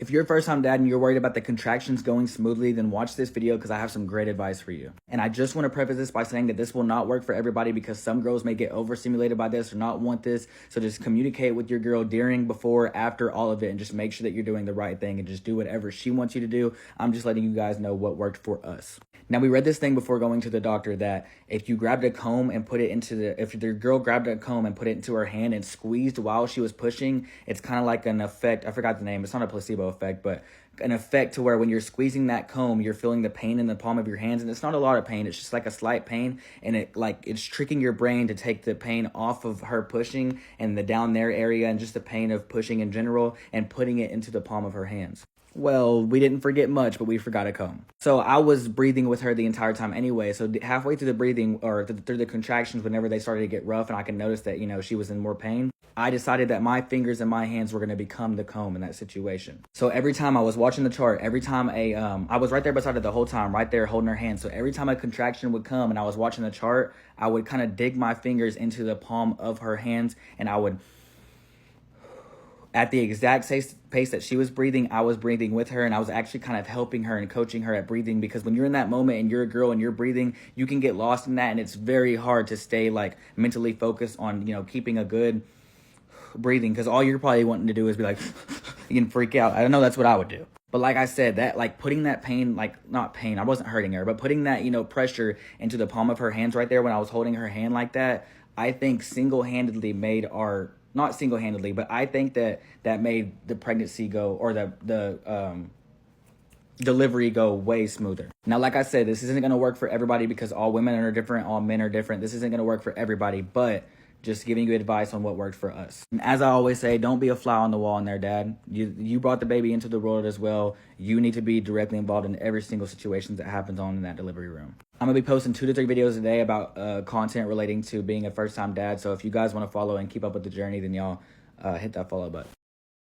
If you're a first-time dad and you're worried about the contractions going smoothly, then watch this video because I have some great advice for you. And I just want to preface this by saying that this will not work for everybody because some girls may get overstimulated by this or not want this. So just communicate with your girl during, before, after all of it, and just make sure that you're doing the right thing and just do whatever she wants you to do. I'm just letting you guys know what worked for us. Now, we read this thing before going to the doctor that if you grabbed a comb and put it into if the girl grabbed a comb and put it into her hand and squeezed while she was pushing, it's kind of like an effect. I forgot the name. It's not a placebo effect, but an effect to where when you're squeezing that comb, you're feeling the pain in the palm of your hands. And it's not a lot of pain. It's just like a slight pain. And it's tricking your brain to take the pain off of her pushing and the down there area and just the pain of pushing in general and putting it into the palm of her hands. Well, we didn't forget much, but we forgot a comb. So I was breathing with her the entire time anyway. So halfway through the breathing or through the contractions, whenever they started to get rough and I could notice that, she was in more pain, I decided that my fingers and my hands were going to become the comb in that situation. So every time I was watching the chart, every time I was right there beside her the whole time, right there holding her hand. So every time a contraction would come and I was watching the chart, I would kind of dig my fingers into the palm of her hands and I would, at the exact pace that she was breathing, I was breathing with her, and I was actually kind of helping her and coaching her at breathing, because when you're in that moment and you're a girl and you're breathing, you can get lost in that, and it's very hard to stay mentally focused on, keeping a good breathing, because all you're probably wanting to do is be like, you can freak out. I don't know, that's what I would do. But like I said, that putting that pain, not pain, I wasn't hurting her, but putting that, pressure into the palm of her hands right there when I was holding her hand like that, I think single-handedly made not single-handedly, but I think that made the pregnancy go, or the delivery go way smoother. Now, like I said, this isn't going to work for everybody because all women are different, all men are different. This isn't going to work for everybody, but just giving you advice on what worked for us. And as I always say, don't be a fly on the wall in there, Dad. You brought the baby into the world as well. You need to be directly involved in every single situation that happens in that delivery room. I'm going to be posting 2 to 3 videos a day about content relating to being a first-time dad. So if you guys want to follow and keep up with the journey, then y'all hit that follow button.